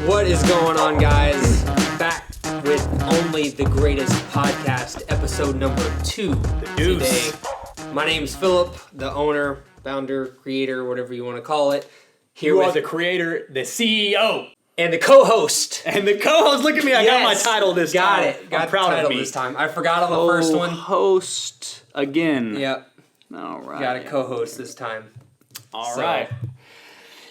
What is going on, guys? Back with only the greatest podcast, episode number 2 today. My name's Philip, the owner, founder, creator, whatever you want to call it. You are the creator, the CEO. And the co-host. Look at me, I got my title this time. Got it. I'm proud of me. This time. I forgot on the first one. Host again. Yep. All right. Got a co-host this time. All right.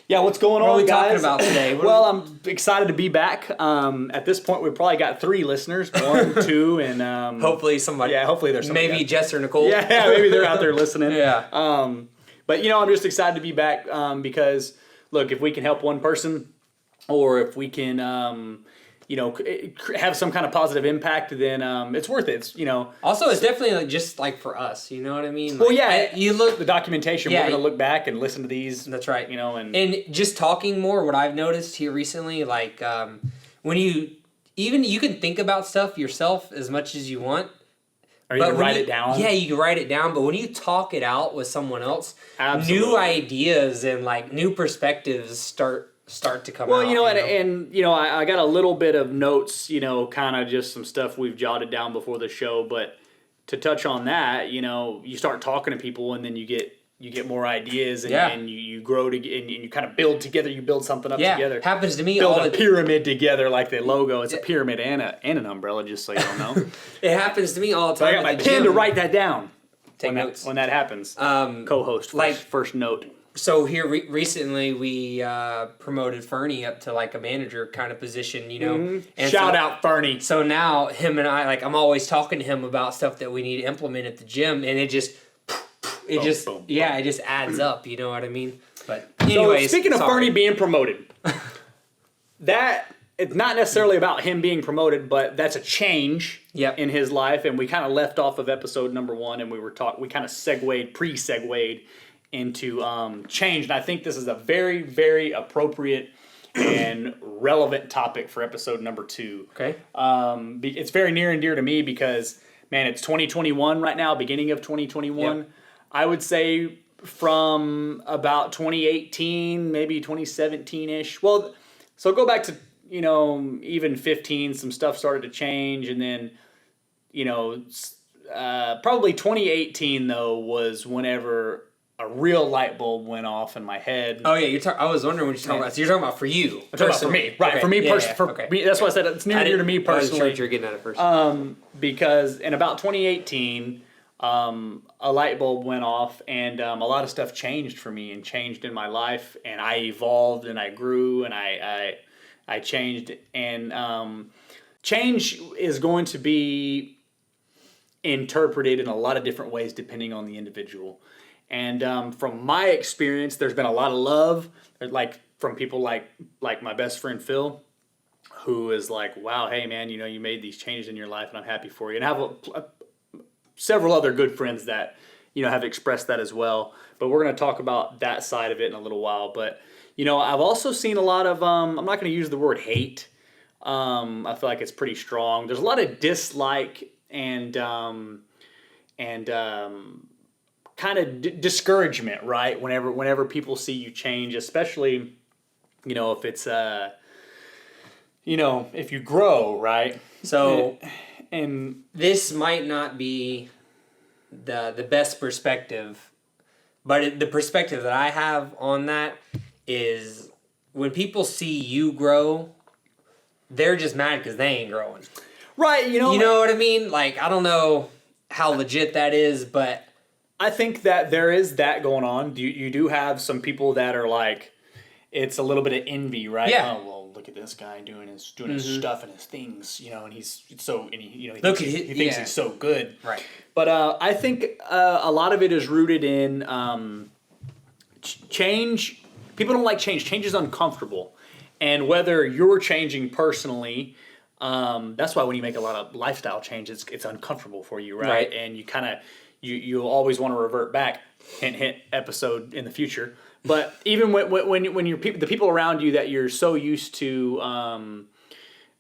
Yeah, what's going on, What are we guys? talking about today? Well, I'm excited to be back. At this point, we've probably got 3 listeners. 1, 2, and... hopefully somebody... Yeah, hopefully there's somebody. Maybe Jess or Nicole. Yeah, maybe they're out there listening. Yeah. But, I'm just excited to be back because, look, if we can help one person or if we can, have some kind of positive impact, then it's worth it. Also, it's definitely just for us. You know what I mean? Well, yeah. You look... The documentation, we're going to look back and listen to these. That's right. And just talking more, what I've noticed here recently, when you can think about stuff yourself as much as you want. Or you can write it down. Yeah, you can write it down, but when you talk it out with someone else, Absolutely. New ideas and new perspectives start to come out. Well, I got a little bit of notes, kind of just some stuff we've jotted down before the show, but to touch on that, you start talking to people and then you get more ideas and you grow and you kind of build together, you build something up together. Happens to me build all a pyramid together like the logo. It's a pyramid and an umbrella, just so you don't know. It happens to me all the time. So I got my pen to write that down. Take notes. When that happens. Co-host, first note. So here recently we promoted Fernie up to a manager kind of position, Mm-hmm. And Shout out Fernie. So now him and I, I'm always talking to him about stuff that we need to implement at the gym, and it just adds up. You know what I mean? But anyways, so speaking of Fernie being promoted, that it's not necessarily about him being promoted, but that's a change in his life, and we kind of left off of episode number 1, and we kind of pre-segued into change, and I think this is a very, very appropriate and relevant topic for episode number 2. Okay. It's very near and dear to me because, man, it's 2021 right now, beginning of 2021. Yep. I would say from about 2018, maybe 2017-ish. Well, so go back to, even 15, some stuff started to change, and then, probably 2018, though, was whenever a real light bulb went off in my head. Oh yeah, I was wondering what you're talking about. So you're talking about for you. I'm talking about for me, right? Okay. For me personally. Me, that's why I said it's near and dear to me personally. I wasn't sure what you're getting at first. Because in about 2018, a light bulb went off, and a lot of stuff changed for me and changed in my life, and I evolved and I grew and I changed, and change is going to be interpreted in a lot of different ways depending on the individual. And from my experience, there's been a lot of love, from people like my best friend Phil, who is like, wow, hey man, you made these changes in your life and I'm happy for you. And I have several other good friends that, have expressed that as well. But we're going to talk about that side of it in a little while. But, I've also seen a lot of, I'm not going to use the word hate. I feel like it's pretty strong. There's a lot of dislike and kind of discouragement, right? Whenever people see you change, especially, if it's if you grow, right? So, and this might not be the best perspective, but the perspective that I have on that is when people see you grow, they're just mad because they ain't growing. Right, You know what I mean? I don't know how legit that is, but I think that there is that going on. You do have some people that are it's a little bit of envy, right? Yeah. Oh, well, look at this guy doing his stuff and his things, and he's so, and he thinks he's so good. Right. But I think a lot of it is rooted in change. People don't like change. Change is uncomfortable. And whether you're changing personally, that's why when you make a lot of lifestyle changes, it's uncomfortable for you, right? And you kind of, you'll always want to revert back. Hint, hint, episode in the future. But even when you're the people around you that you're so used to,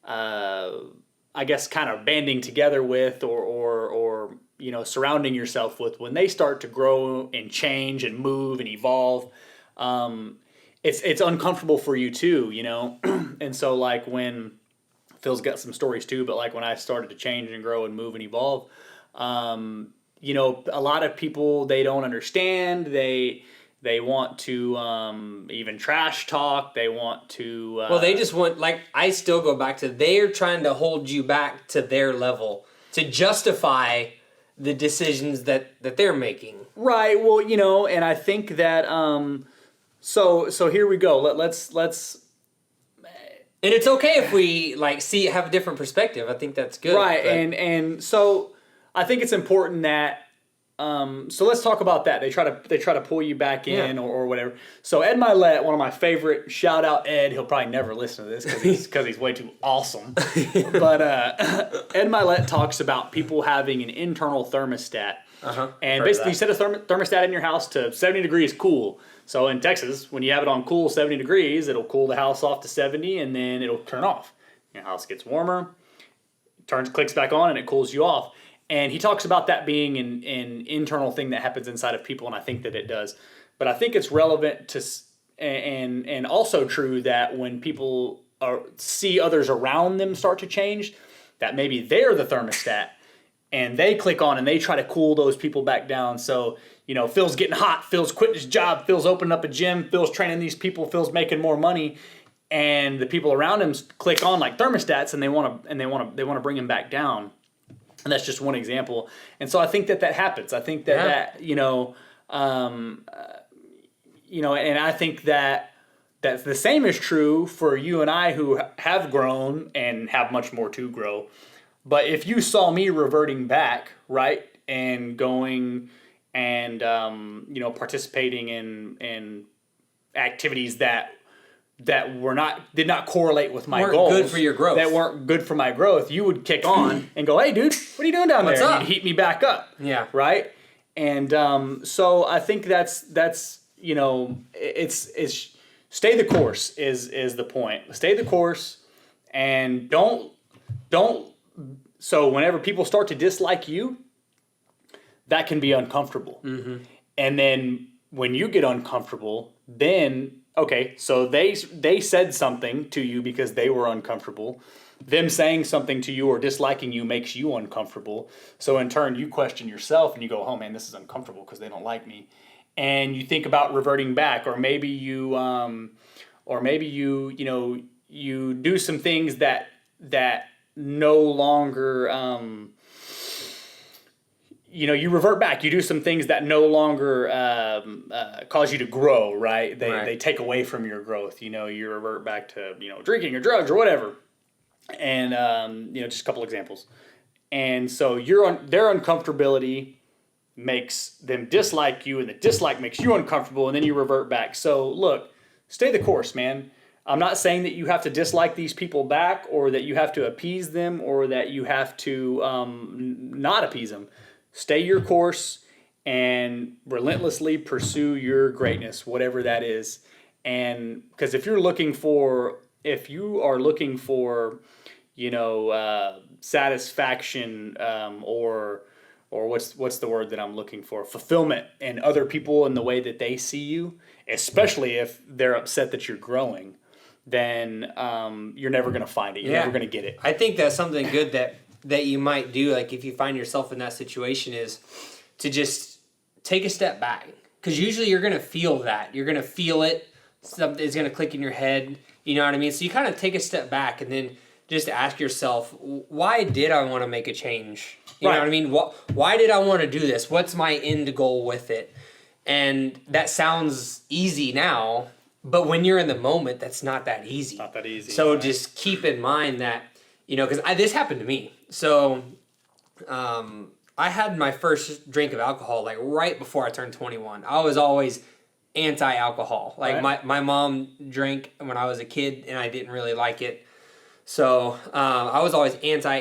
I guess, kind of banding together with, or surrounding yourself with, when they start to grow and change and move and evolve, it's uncomfortable for you too, and so like when Phil's got some stories too, but like when I started to change and grow and move and evolve, a lot of people, they don't understand. They want to even trash talk. They want to. Well, they just want, like, I still go back to, they're trying to hold you back to their level to justify the decisions that they're making. Right. Well, and I think that so here we go. Let's. And it's okay if we have a different perspective. I think that's good. Right. And so I think it's important that. So let's talk about that. They try to pull you back in or whatever. So Ed Milet, one of my favorite, shout out Ed. He'll probably never listen to this because he's way too awesome. But Ed Milet talks about people having an internal thermostat. And basically you set a thermostat in your house to 70 degrees cool. So in Texas, when you have it on cool 70 degrees, it'll cool the house off to 70 and then it'll turn off. Your house gets warmer, clicks back on, and it cools you off. And he talks about that being an internal thing that happens inside of people, and I think that it does. But I think it's relevant to and also true that when people see others around them start to change, that maybe they're the thermostat, and they click on and they try to cool those people back down. So, Phil's getting hot, Phil's quitting his job, Phil's opening up a gym, Phil's training these people, Phil's making more money, and the people around him click on like thermostats, and they want to bring him back down. And that's just one example. And so I think that happens. I think that and I think that the same is true for you and I who have grown and have much more to grow. But if you saw me reverting back, right, and going and participating in activities that did not correlate with my goals. Good for your growth. That weren't good for my growth. You would kick on and go, "Hey, dude, what are you doing down there?" Up? And you'd heat me back up. Yeah. Right. And so I think that's it's stay the course is the point. Stay the course, and don't. So whenever people start to dislike you, that can be uncomfortable. Mm-hmm. And then when you get uncomfortable, then. Okay, so they said something to you because they were uncomfortable. Them saying something to you or disliking you makes you uncomfortable. So in turn, you question yourself and you go, "Oh man, this is uncomfortable because they don't like me." And you think about reverting back, or maybe you do some things that no longer. You revert back. You do some things that no longer cause you to grow, right? They take away from your growth. You revert back to drinking or drugs or whatever, and just a couple examples. And so their uncomfortability makes them dislike you, and the dislike makes you uncomfortable, and then you revert back. So look, stay the course, man. I'm not saying that you have to dislike these people back, or that you have to appease them, or that you have to not appease them. Stay your course and relentlessly pursue your greatness, whatever that is. And because if you are looking for, satisfaction, or what's the word that I'm looking for? Fulfillment in other people in the way that they see you, especially if they're upset that you're growing, then you're never going to find it. You're never going to get it. I think that's something good that you might do, like if you find yourself in that situation, is to just take a step back. Because usually you're going to feel that. You're going to feel it. Something's going to click in your head. You know what I mean? So you kind of take a step back and then just ask yourself, why did I want to make a change? You know what I mean? Why did I want to do this? What's my end goal with it? And that sounds easy now, but when you're in the moment, that's not that easy. It's not that easy. So just keep in mind that, because this happened to me. So I had my first drink of alcohol like right before I turned 21. I was always anti-alcohol. Like my mom drank when I was a kid and I didn't really like it. So I was always anti,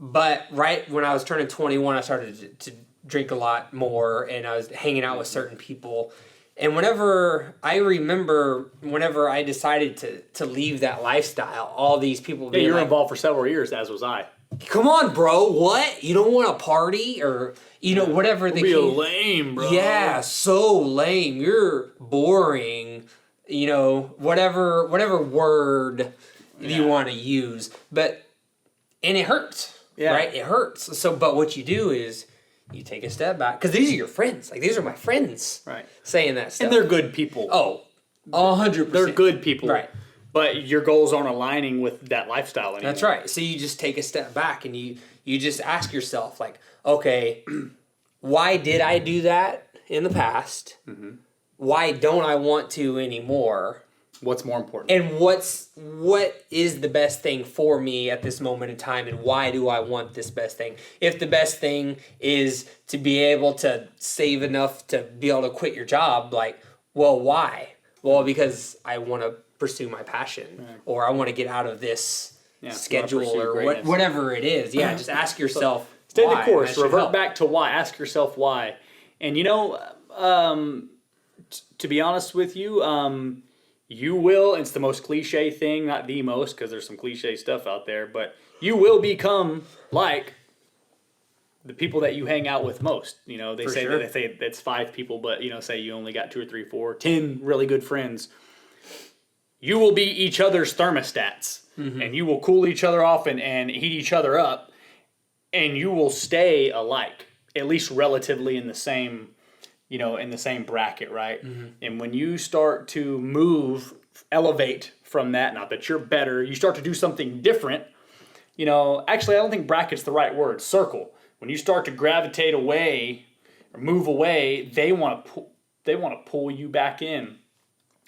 But right when I was turning 21, I started to drink a lot more, and I was hanging out with certain people. And whenever I decided to leave that lifestyle, all these people. Yeah, you were involved for several years, as was I. come on, bro, what? You don't want to party or, whatever the Real case. lame, bro. Yeah, so lame. You're boring. Whatever word you want to use. And it hurts, right? It hurts. So, but what you do is you take a step back. Because these are your friends. Like, these are my friends. Right. Saying that stuff. And they're good people. Oh, 100%. They're good people. Right. But your goals aren't aligning with that lifestyle anymore. That's right. So you just take a step back and you just ask yourself, like, okay, why did I do that in the past? Mm-hmm. Why don't I want to anymore? What's more important? And what is the best thing for me at this moment in time, and why do I want this best thing? If the best thing is to be able to save enough to be able to quit your job, like, well, why? Well, because I want to pursue my passion, or I want to get out of this schedule, or whatever it is. Yeah, just ask yourself. Stay the course. Revert back to why. Ask yourself why. And to be honest with you, you will. It's the most cliche thing, not the most, because there's some cliche stuff out there. But you will become like the people that you hang out with most. They say that it's 5 people, but say you only got 2 or 3, 4, 10 really good friends. You will be each other's thermostats, and you will cool each other off and heat each other up, and you will stay alike, at least relatively in the same, in the same bracket, right? Mm-hmm. And when you start to elevate from that, not that you're better, you start to do something different. Actually, I don't think bracket's the right word. Circle. When you start to gravitate away or move away, they want to pull you back in,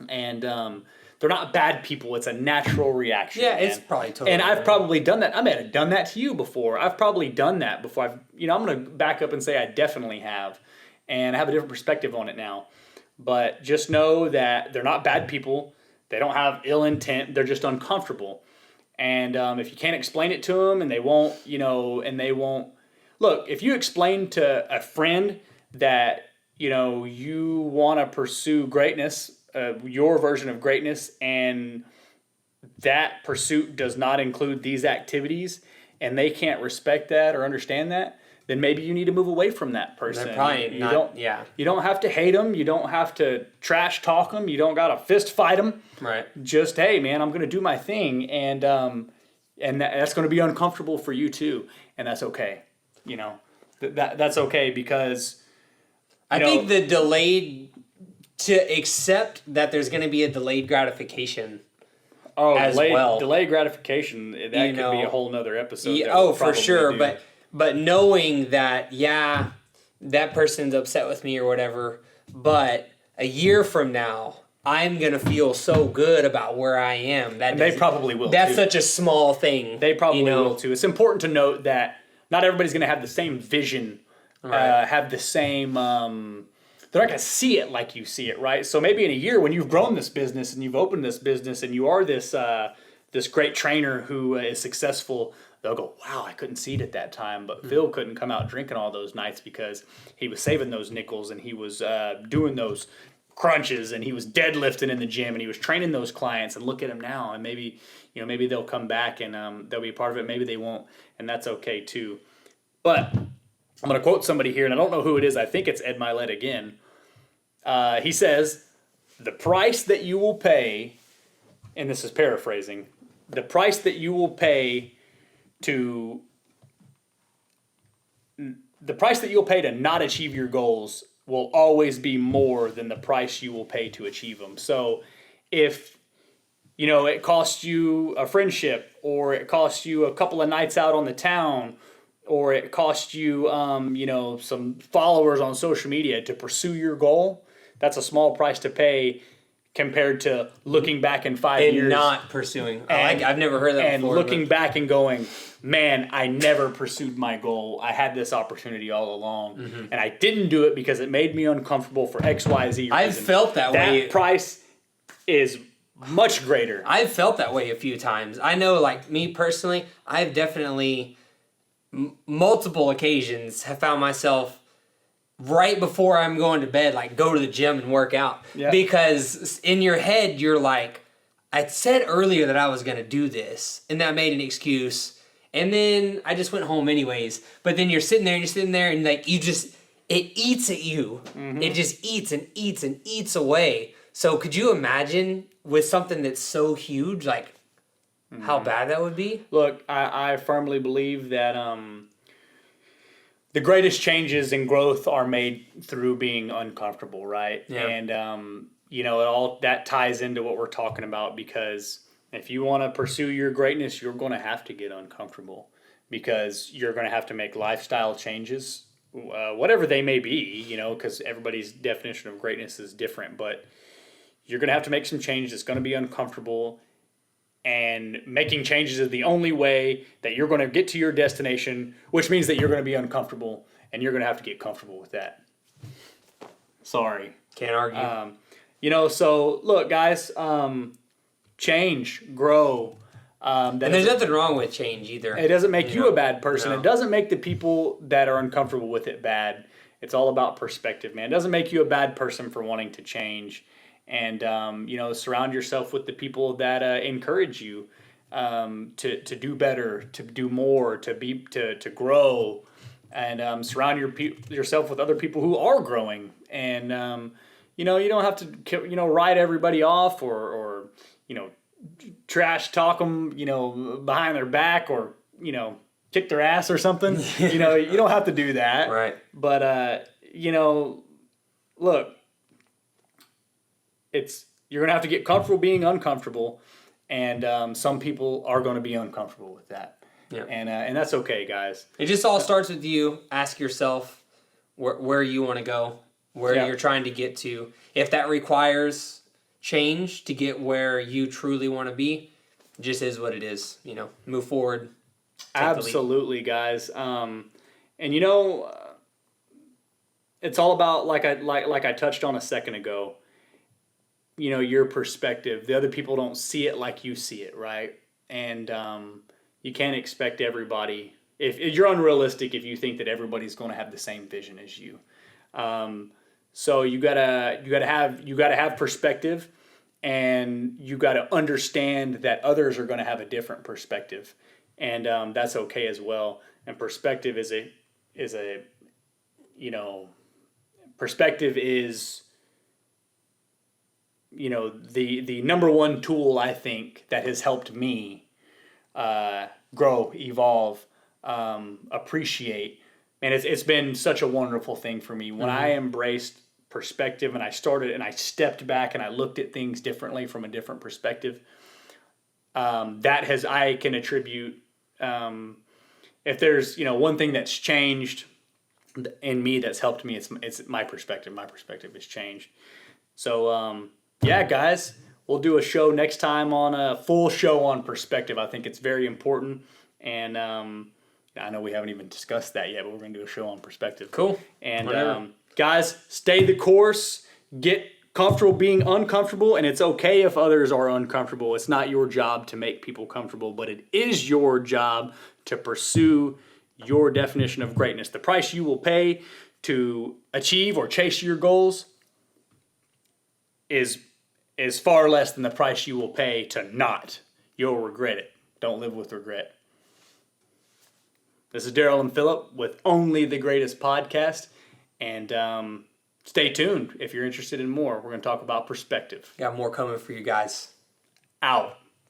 and they're not bad people. It's a natural reaction. Yeah, it's probably totally. And I've probably done that. I may have done that to you before. I've probably done that before. I'm going to back up and say I definitely have, and I have a different perspective on it now. But just know that they're not bad people. They don't have ill intent. They're just uncomfortable. And if you can't explain it to them, and they won't, look. If you explain to a friend that you want to pursue greatness. Your version of greatness, and that pursuit does not include these activities, and they can't respect that or understand that, then maybe you need to move away from that person. They're probably You don't have to hate them. You don't have to trash talk them. You don't got to fist fight them. Right. Just, hey, man, I'm going to do my thing, and that's going to be uncomfortable for you too, and that's okay. That's okay because I think the delayed. To accept that there's going to be a delayed gratification delayed gratification, that could be a whole nother episode. For sure. But knowing that, that person's upset with me or whatever, but a year from now, I'm going to feel so good about where I am. They probably will, That's such a small thing. They probably will, too. It's important to note that not everybody's going to have the same vision, have the same... they're not going to see it like you see it, right? So maybe in a year when you've grown this business and you've opened this business and you are this great trainer who is successful, they'll go, wow, I couldn't see it at that time. But Phil couldn't come out drinking all those nights because he was saving those nickels, and he was doing those crunches, and he was deadlifting in the gym, and he was training those clients. And look at him now, and maybe they'll come back and they'll be a part of it. Maybe they won't, and that's okay too. But I'm going to quote somebody here, and I don't know who it is. I think it's Ed Milet again. He says, the price that you will pay, and this is paraphrasing, the price that you will pay to not achieve your goals will always be more than the price you will pay to achieve them. So if, it costs you a friendship, or it costs you a couple of nights out on the town, or it costs you, some followers on social media to pursue your goal, that's a small price to pay compared to looking back in 5 years. And not pursuing. I've never heard that before. And looking back and going, man, I never pursued my goal. I had this opportunity all along. Mm-hmm. And I didn't do it because it made me uncomfortable for X, Y, Z reason. I've felt that way. That price is much greater. I've felt that way a few times. I know, like, me personally, I've definitely... multiple occasions have found myself right before I'm going to bed, like, go to the gym and work out. Yeah. Because in your head, you're like, I said earlier that I was going to do this, and that made an excuse, And then I just went home anyways. But then you're sitting there and like it eats at you. Mm-hmm. It just eats and eats and eats away. So could you imagine with something that's so huge, like how bad that would be? Look, I firmly believe that the greatest changes in growth are made through being uncomfortable, right? Yeah. And it all that ties into what we're talking about, because if you want to pursue your greatness, you're going to have to get uncomfortable, because you're going to have to make lifestyle changes, whatever they may be, because everybody's definition of greatness is different, but you're going to have to make some changes. It's going to be uncomfortable, and making changes is the only way that you're going to get to your destination, which means that you're going to be uncomfortable, and you're going to have to get comfortable with that. Sorry. Can't argue. So look, guys, change, grow. And there's nothing wrong with change either. It doesn't make you a bad person. No. It doesn't make the people that are uncomfortable with it bad. It's all about perspective, man. It doesn't make you a bad person for wanting to change. And, surround yourself with the people that encourage you to do better, to do more, to grow, and surround yourself with other people who are growing. And, you don't have to, write everybody off or trash talk them, behind their back, or, kick their ass or something. You don't have to do that. Right. But, look, you're going to have to get comfortable being uncomfortable, and some people are going to be uncomfortable with that. Yeah. And that's okay, guys. It just all starts with you. Ask yourself where you want to go, where you're trying to get to. If that requires change to get where you truly want to be, it just is what it is. Move forward. Absolutely, guys. It's all about, like I touched on a second ago, your perspective. The other people don't see it like you see it, right? And you can't expect everybody. If you're unrealistic if you think that everybody's going to have the same vision as you. So you gotta have perspective, and you gotta understand that others are going to have a different perspective, and that's okay as well. And perspective is the number one tool, I think, that has helped me grow, evolve, appreciate. And it's been such a wonderful thing for me. When I embraced perspective, and I stepped back and I looked at things differently from a different perspective, I can attribute, if there's, one thing that's changed in me that's helped me, it's my perspective. My perspective has changed. So, yeah, guys, we'll do a show next time on a full show on perspective. I think it's very important. And I know we haven't even discussed that yet, but we're going to do a show on perspective. Cool. And guys, stay the course. Get comfortable being uncomfortable, and it's okay if others are uncomfortable. It's not your job to make people comfortable, but it is your job to pursue your definition of greatness. The price you will pay to achieve or chase your goals is far less than the price you will pay to not. You'll regret it. Don't live with regret. This is Daryl and Phillip with Only the Greatest Podcast. And stay tuned if you're interested in more. We're going to talk about perspective. Got more coming for you guys. Out.